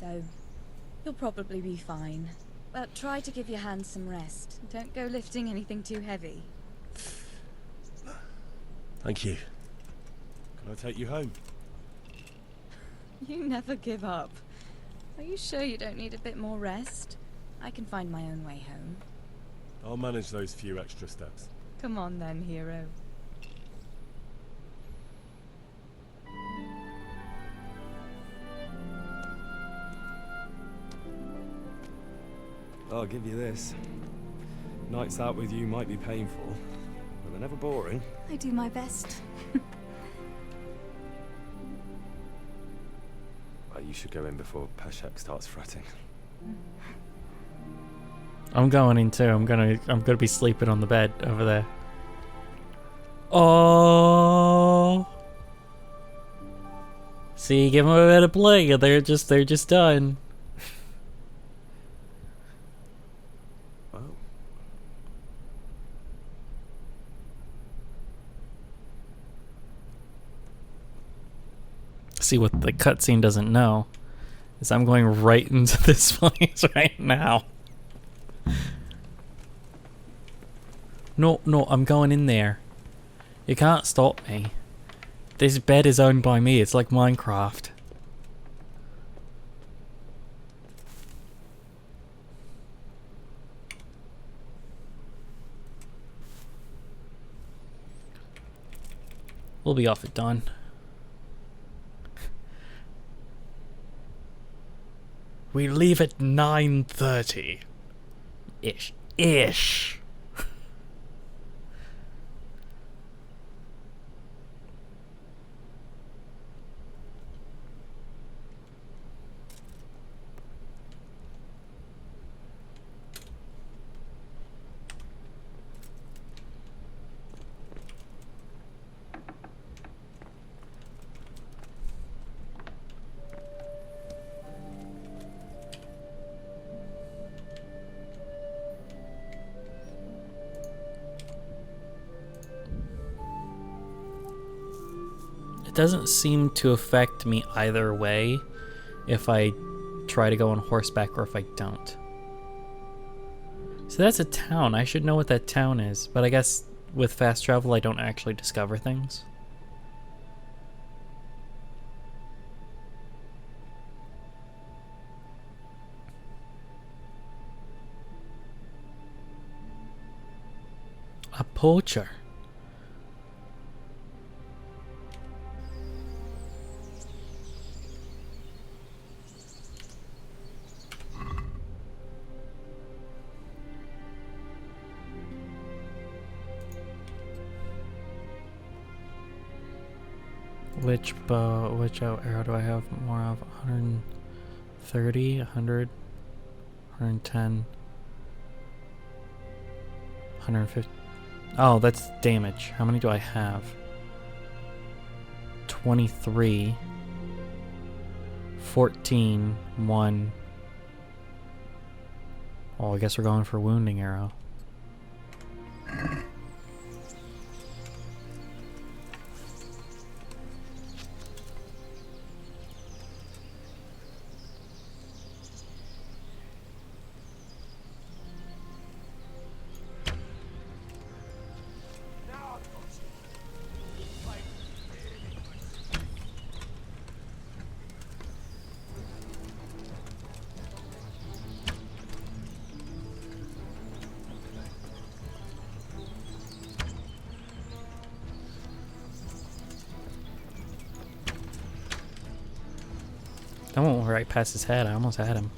so you'll probably be fine. But try to give your hands some rest. Don't go lifting anything too heavy. Thank you. Can I take you home? You never give up. Are you sure you don't need a bit more rest? I can find my own way home. I'll manage those few extra steps. Come on then, hero. I'll give you this. Nights out with you might be painful, but they're never boring. I do my best. Well, you should go in before Peshek starts fretting. I'm going in too. I'm gonna be sleeping on the bed over there. Oh. See, give them a bit of play, and they're just done. Oh. See, what the cutscene doesn't know is I'm going right into this place right now. No, I'm going in there. You can't stop me. This bed is owned by me. It's like Minecraft. We'll be off at dawn. We leave at 9:30. Ish. Doesn't seem to affect me either way if I try to go on horseback or if I don't. So that's a town. I should know what that town is, but I guess with fast travel I don't actually discover things. A poacher. Which arrow do I have more of? 130, 100, 110, 150. Oh, that's damage. How many do I have? 23, 14, 1. Oh, I guess we're going for wounding arrow. That went right past his head. I almost had him.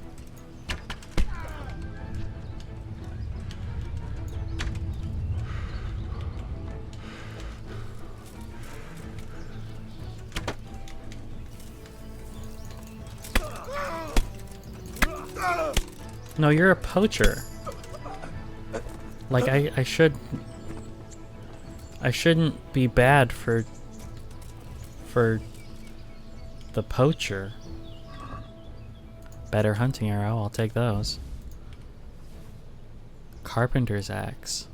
No, you're a poacher. Like, I shouldn't be bad for the poacher. Better hunting arrow, I'll take those. Carpenter's axe.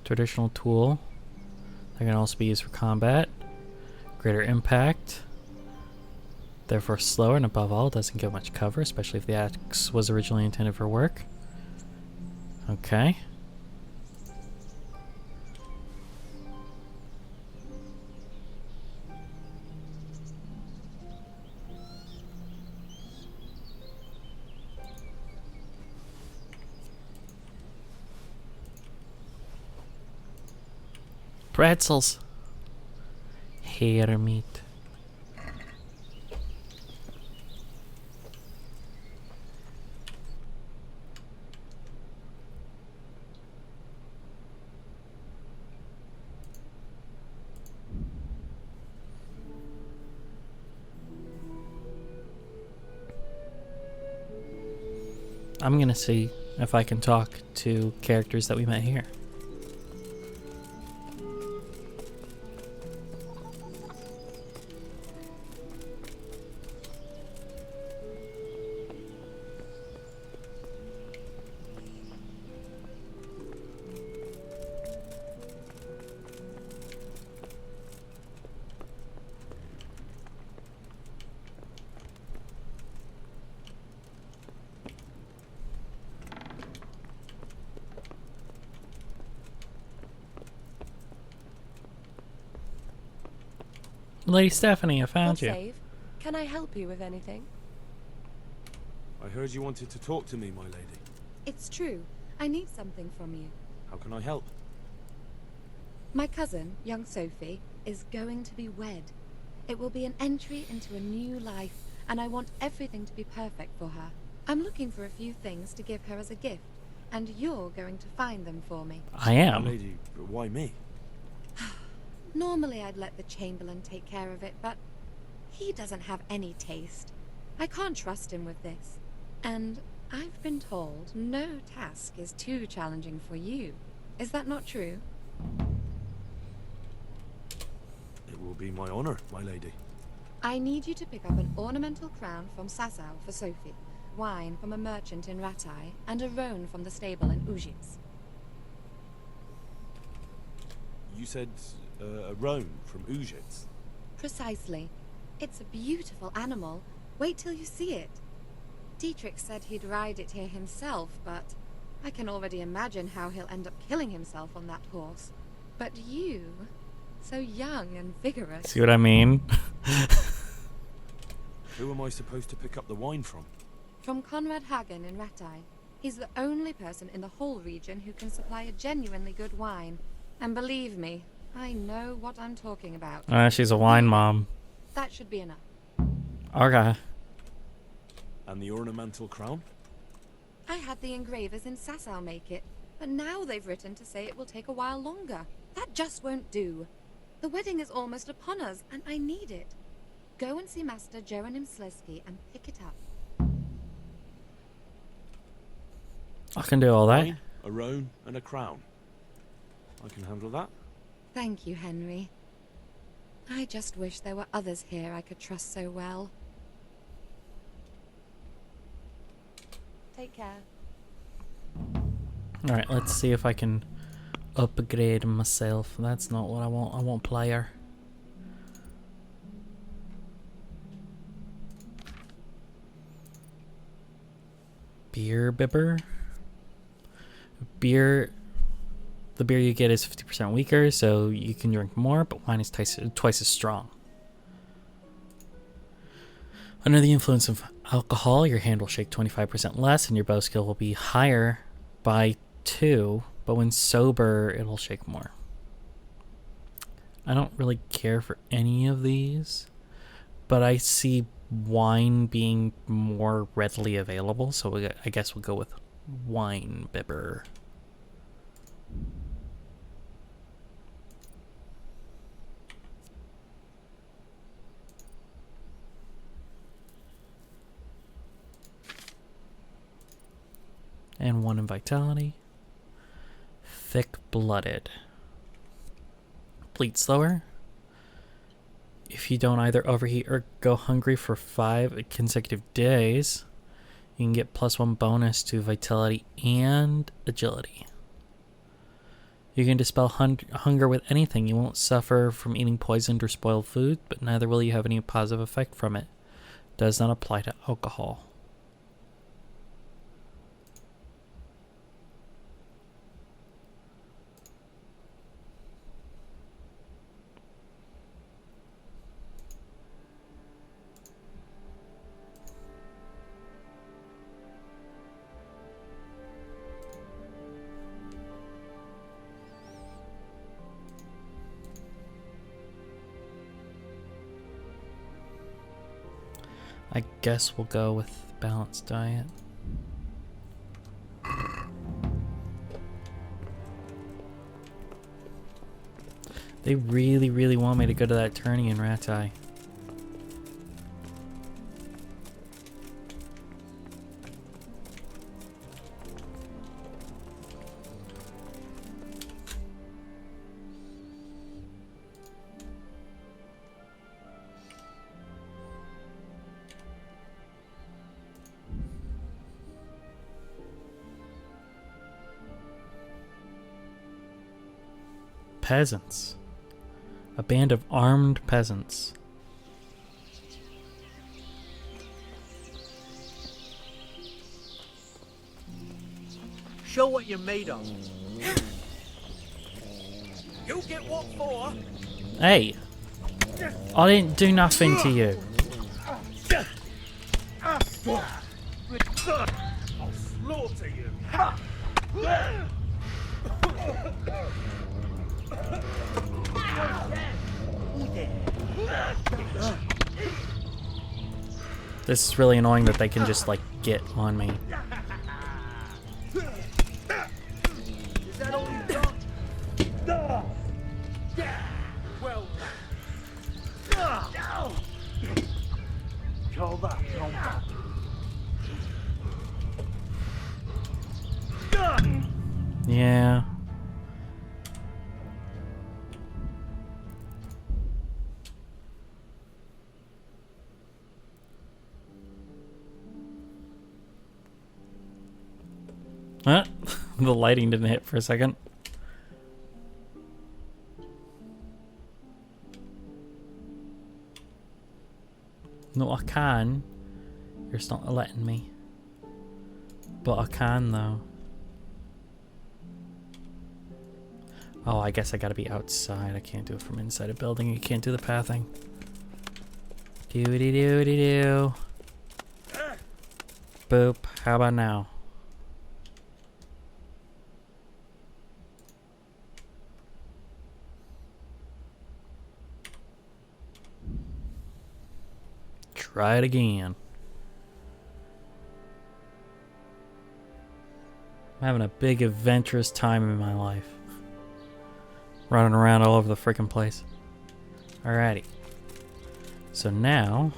Traditional tool. That can also be used for combat. Greater impact. therefore slower, and above all, doesn't give much cover, especially if the axe was originally intended for work. Okay. Pretzels. Hair meat. I'm gonna see if I can talk to characters that we met here. Lady Stephanie, I found you. Forsoothe, can I help you with anything? I heard you wanted to talk to me, my lady. It's true. I need something from you. How can I help? My cousin, young Sophie, is going to be wed. It will be an entry into a new life, and I want everything to be perfect for her. I'm looking for a few things to give her as a gift, and you're going to find them for me. I My am. lady, why me? Normally I'd let the Chamberlain take care of it, but he doesn't have any taste. I can't trust him with this. And I've been told no task is too challenging for you. Is that not true? It will be my honor, my lady. I need you to pick up an ornamental crown from Sasau for Sophie, wine from a merchant in Ratai, and a roan from the stable in Ujits. You said a roan from Ujits. Precisely. It's a beautiful animal. Wait till you see it. Dietrich said he'd ride it here himself, but I can already imagine how he'll end up killing himself on that horse. But you, so young and vigorous. See what I mean? Who am I supposed to pick up the wine from? From Conrad Hagen in Ratai. He's the only person in the whole region who can supply a genuinely good wine. And believe me, I know what I'm talking about. She's a wine mom. That should be enough. Okay. And the ornamental crown? I had the engravers in Sasau make it, but now they've written to say it will take a while longer. That just won't do. The wedding is almost upon us, and I need it. Go and see Master Jeronim Slesky and pick it up. I can do all that. Wine, a roan, and a crown. I can handle that. Thank you, Henry. I just wish there were others here I could trust so well. Take care. Alright, let's see if I can upgrade myself. That's not what I want. I want player. Beer bibber. Beer. The beer you get is 50% weaker, so you can drink more, but wine is twice as strong. Under the influence of alcohol, your hand will shake 25% less, and your bow skill will be higher by 2, but when sober, it'll shake more. I don't really care for any of these, but I see wine being more readily available, so I guess we'll go with wine bibber. And 1 in vitality. Thick-blooded. Bleed slower. If you don't either overheat or go hungry for 5 consecutive days, you can get +1 bonus to vitality and agility. You can dispel hunger with anything. You won't suffer from eating poisoned or spoiled food, but neither will you have any positive effect from it. Does not apply to alcohol. I guess we'll go with balanced diet. They really, really want me to go to that tourney in Ratai. Peasants. A band of armed peasants. Show what you're made of. You get what for? Hey! I didn't do nothing to you. I'll slaughter you. This is really annoying that they can just, like, get on me. Is that all you got? Well, Yeah. Huh? The lighting didn't hit for a second. No, I can. You're just not letting me. But I can, though. Oh, I guess I gotta be outside. I can't do it from inside a building. You can't do the pathing. Doody-doody-doo. Boop. How about now? Try it again. I'm having a big adventurous time in my life. Running around all over the freaking place. Alrighty. So now...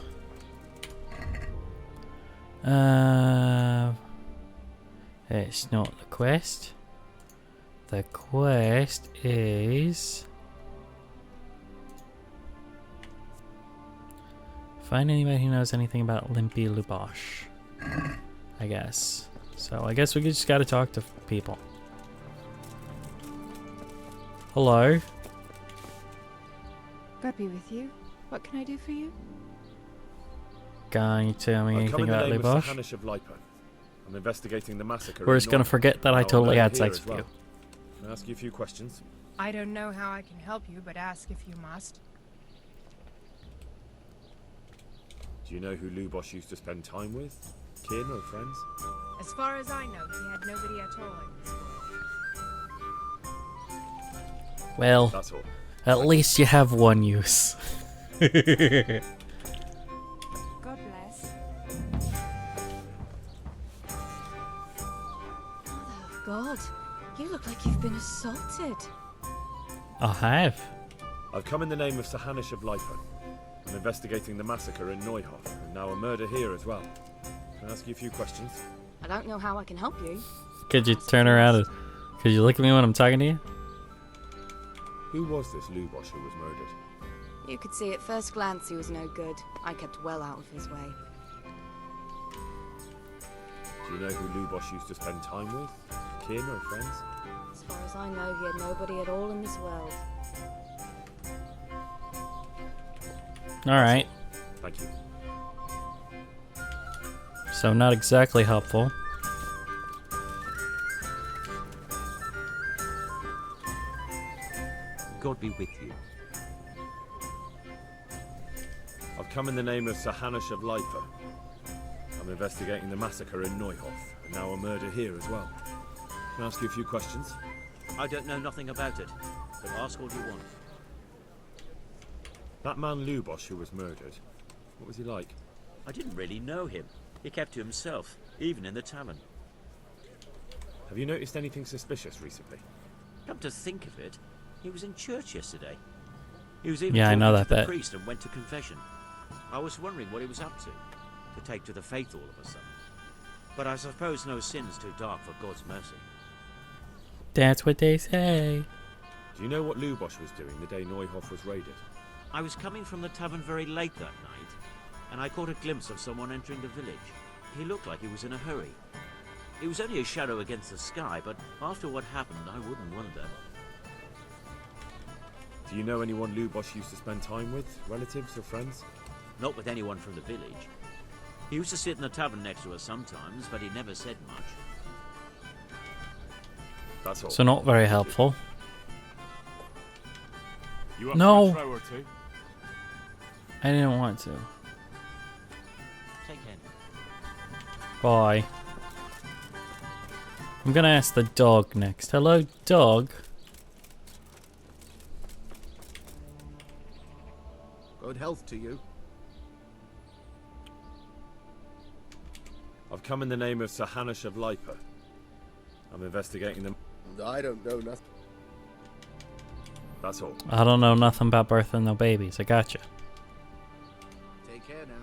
it's not the quest. The quest is... Find anybody who knows anything about Limpy Lubosh. I guess. So I guess we just gotta talk to people. Hello? God be with you. What can I do for you? Can you tell me anything about Lubosh? I'm investigating the massacre. We're just gonna forget that I totally had sex with you. Can I ask you a few questions? I don't know how I can help you, but ask if you must. Do you know who Lubosh used to spend time with? Kin or friends? As far as I know, he had nobody at all in this world. Well, That's all. at least you have one use. God bless. Mother of God, you look like you've been assaulted. I have. I've come in the name of Sahanish of Lipo. I'm investigating the massacre in Neuhof, and now a murder here as well. Can I ask you a few questions? I don't know how I can help you. Could you turn around and... Could you look at me when I'm talking to you? Who was this Lubosh who was murdered? You could see at first glance he was no good. I kept well out of his way. Do you know who Lubosh used to spend time with? Kin or friends? As far as I know, he had nobody at all in this world. Alright. Thank you. So not exactly helpful. God be with you. I've come in the name of Sir Hanush of Lipa. I'm investigating the massacre in Neuhof, and now a murder here as well. Can I ask you a few questions? I don't know nothing about it, but ask all you want. That man Lubosh who was murdered, what was he like? I didn't really know him. He kept to himself, even in the tavern. Have you noticed anything suspicious recently? Come to think of it, he was in church yesterday. He was even Yeah, I know talking that to the bit. priest and went to confession. I was wondering what he was up to take to the faith all of a sudden. But I suppose no sin's too dark for God's mercy. That's what they say. Do you know what Lubosh was doing the day Neuhof was raided? I was coming from the tavern very late that night, and I caught a glimpse of someone entering the village. He looked like he was in a hurry. It was only a shadow against the sky, but after what happened, I wouldn't wonder. Do you know anyone Lubosh used to spend time with? Relatives or friends? Not with anyone from the village. He used to sit in the tavern next to us sometimes, but he never said much. That's all. So not very helpful. You up No. for a throw or two? I didn't want to. Take care. Bye. I'm gonna ask the dog next. Hello, dog. Good health to you. I've come in the name of Sir Hanush of Lipa. I'm investigating them. I don't know nothing. That's all. I don't know nothing about birthing no babies. I gotcha. Take care now.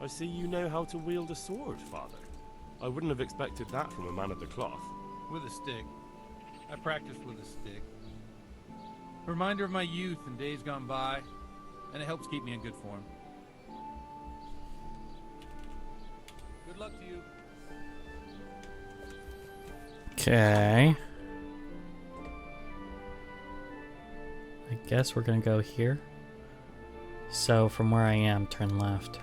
I see you know how to wield a sword, Father. I wouldn't have expected that from a man of the cloth. With a stick. I practice with a stick. Reminder of my youth and days gone by, and it helps keep me in good form. Good luck to you. Okay. I guess we're gonna go here. So from where I am, turn left.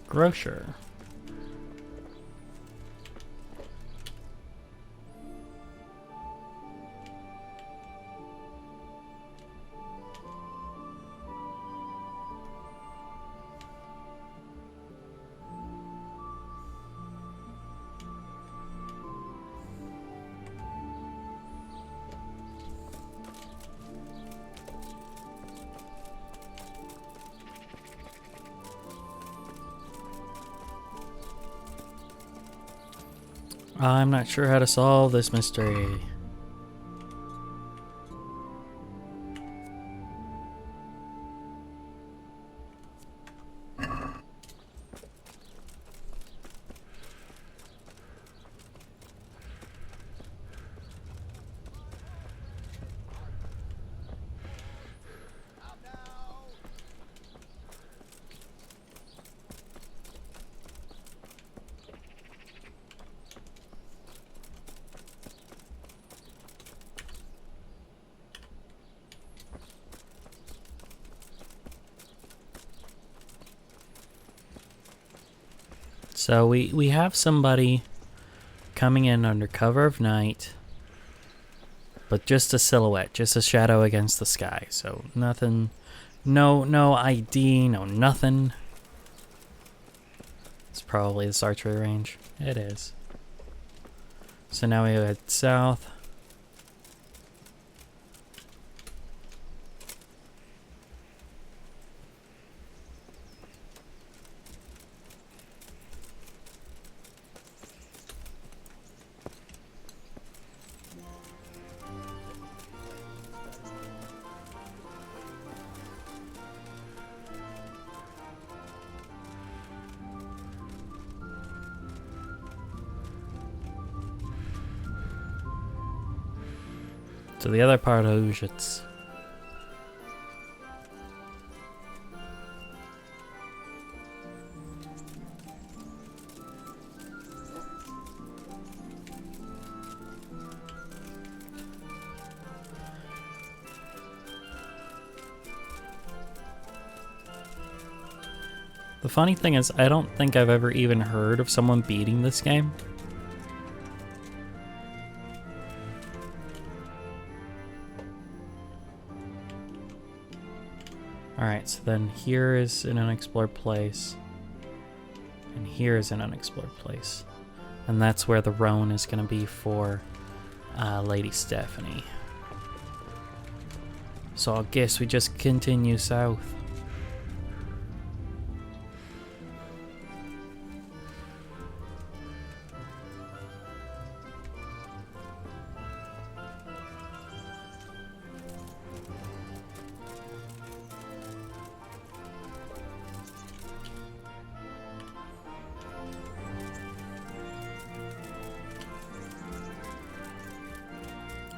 Grocer. I'm not sure how to solve this mystery. So we have somebody coming in under cover of night, but just a silhouette, just a shadow against the sky. So nothing, no ID, no nothing. It's probably this archery range. It is. So now we head south. To the other part of Ujits. The funny thing is, I don't think I've ever even heard of someone beating this game. Alright, so then here is an unexplored place. And here is an unexplored place. And that's where the roan is going to be for Lady Stephanie. So I guess we just continue south.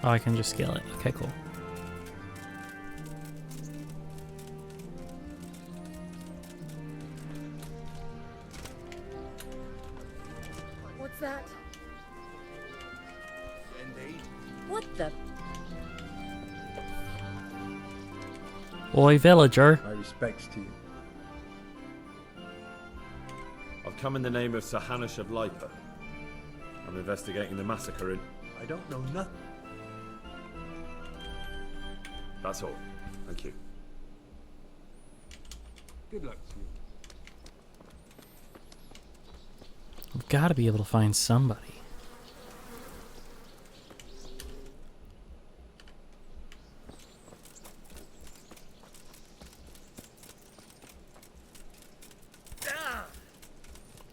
Oh, I can just scale it. Okay, cool. What's that? Indeed. What the? Oi, villager. My respects to you. I've come in the name of Sir Hanush of Lipa. I'm investigating the massacre in... I don't know nothing. That's all. Thank you. Good luck to you. We've got to be able to find somebody.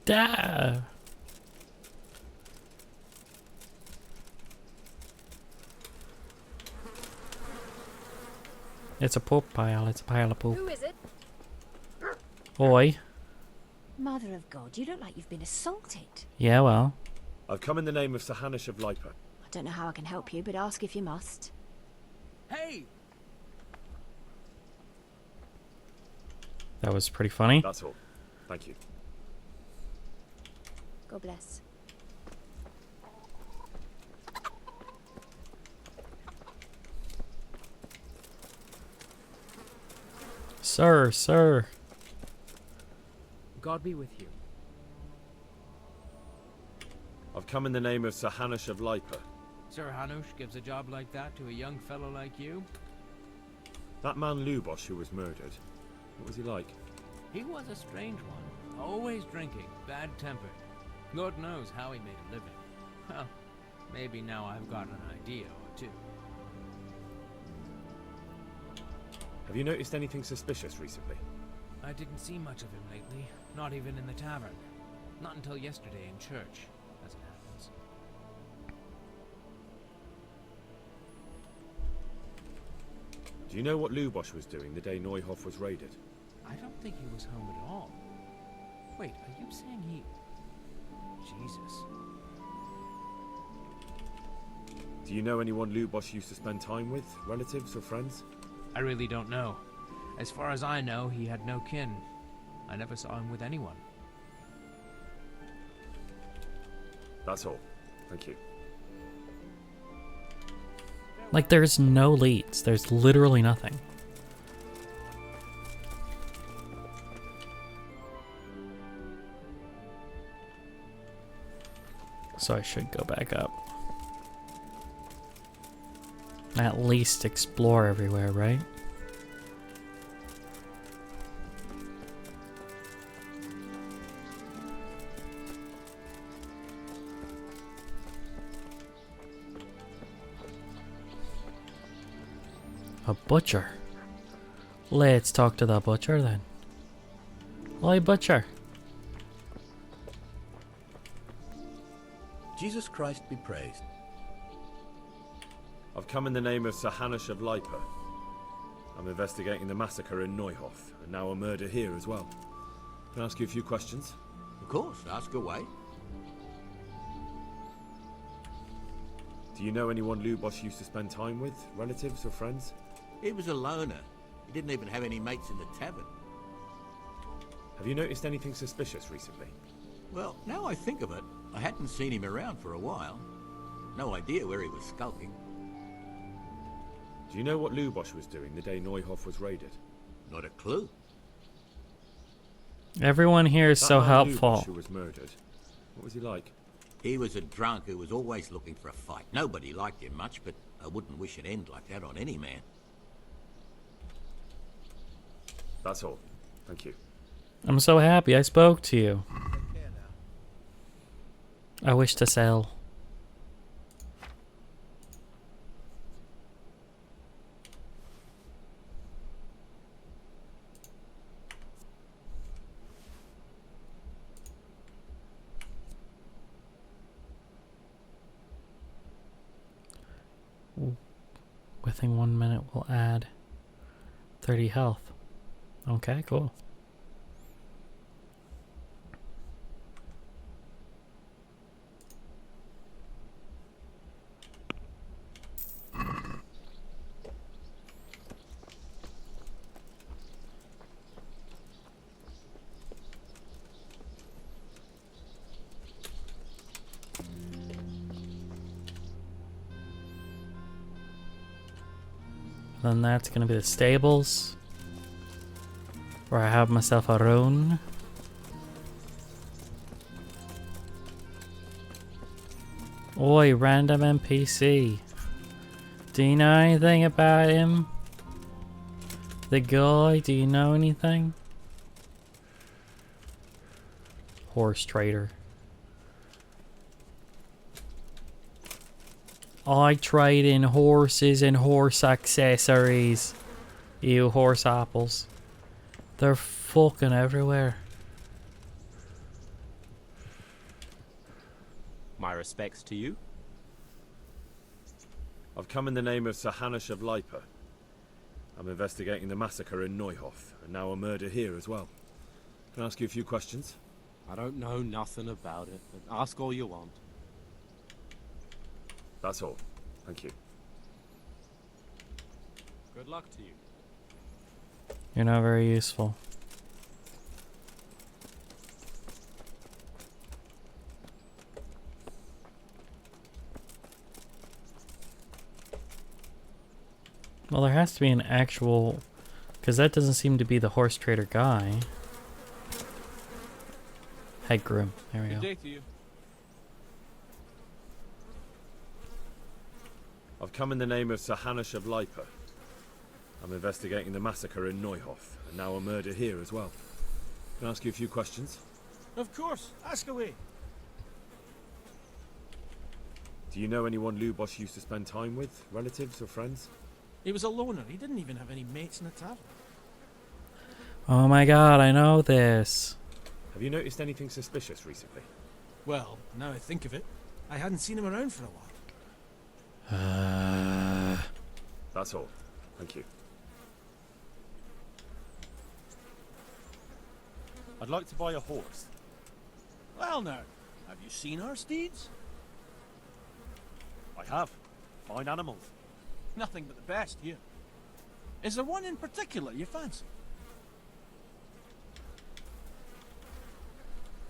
Da! It's a poop pile. It's a pile of poop. Who is it? Oi. Mother of God, you look like you've been assaulted. Yeah, well. I've come in the name of Sir Hanush of Lipa. I don't know how I can help you, but ask if you must. Hey! That was pretty funny. That's all. Thank you. God bless. Sir. God be with you. I've come in the name of Sir Hanush of Lipa. Sir Hanush gives a job like that to a young fellow like you? That man Lubosh who was murdered, what was he like? He was a strange one. Always drinking, bad-tempered. God knows how he made a living. Well, maybe now I've got an idea or two. Have you noticed anything suspicious recently? I didn't see much of him lately, not even in the tavern. Not until yesterday in church, as it happens. Do you know what Lubosh was doing the day Neuhof was raided? I don't think he was home at all. Wait, are you saying he... Jesus. Do you know anyone Lubosh used to spend time with? Relatives or friends? I really don't know. As far as I know, he had no kin. I never saw him with anyone. That's all. Thank you. Like, there's no leads. There's literally nothing. So I should go back up. At least explore everywhere, right? A butcher. Let's talk to the butcher then. Oi, butcher. Jesus Christ be praised. I've come in the name of Sir Hanush of Lipa. I'm investigating the massacre in Neuhof, and now a murder here as well. Can I ask you a few questions? Of course, ask away. Do you know anyone Lubos used to spend time with? Relatives or friends? He was a loner. He didn't even have any mates in the tavern. Have you noticed anything suspicious recently? Well, now I think of it, I hadn't seen him around for a while. No idea where he was skulking. Do you know what Lubos was doing the day Neuhof was raided? Not a clue. Everyone here is That so man helpful. Lubos who was murdered. What was he like? He was a drunk who was always looking for a fight. Nobody liked him much, but I wouldn't wish an end like that on any man. That's all. Thank you. I'm so happy I spoke to you. I wish to sell. Within 1 minute we'll add 30 health. Okay, cool. Then that's gonna be the stables, where I have myself a roan. Oi, random NPC. Do you know anything about him? The guy, do you know anything? Horse trader. I trade in horses and horse accessories. You horse apples. They're fucking everywhere. My respects to you. I've come in the name of Sir Hanush of Lipa. I'm investigating the massacre in Neuhof, and now a murder here as well. Can I ask you a few questions? I don't know nothing about it, but ask all you want. That's all. Thank you. Good luck to you. You're not very useful. Well, there has to be an actual... Because that doesn't seem to be the horse trader guy. Head groom. There we go. Good day to you. I've come in the name of Sir Hanush of Lipa. I'm investigating the massacre in Neuhof, and now a murder here as well. Can I ask you a few questions? Of course. Ask away. Do you know anyone Lubos used to spend time with? Relatives or friends? He was a loner. He didn't even have any mates in the tavern. Oh my god, I know this. Have you noticed anything suspicious recently? Well, now I think of it, I hadn't seen him around for a while. That's all. Thank you. I'd like to buy a horse. Well now, have you seen our steeds? I have. Fine animals. Nothing but the best here. Is there one in particular you fancy?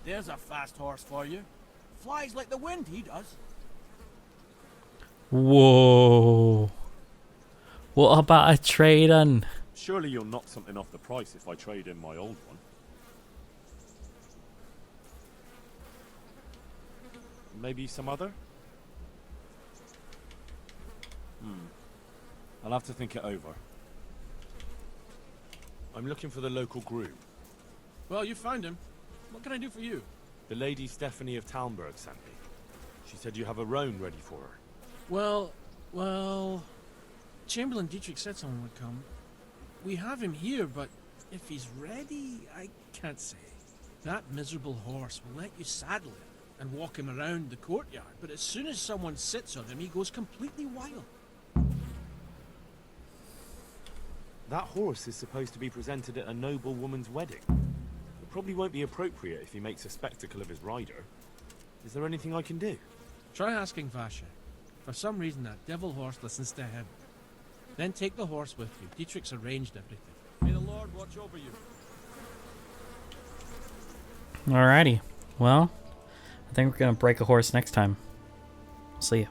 There's a fast horse for you. Flies like the wind, he does. Whoa. What about a trade-in? Surely you'll knock something off the price if I trade in my old one. Maybe some other? I'll have to think it over. I'm looking for the local groom. Well, you found him. What can I do for you? The lady Stephanie of Talmberg sent me. She said you have a roan ready for her. Well... Chamberlain Dietrich said someone would come. We have him here, but if he's ready, I can't say. That miserable horse will let you saddle him and walk him around the courtyard, but as soon as someone sits on him, he goes completely wild. That horse is supposed to be presented at a noble woman's wedding. It probably won't be appropriate if he makes a spectacle of his rider. Is there anything I can do? Try asking Vasha. For some reason, that devil horse listens to him. Then take the horse with you. Dietrich's arranged everything. May the Lord watch over you. Alrighty. Well, I think we're going to break a horse next time. See ya.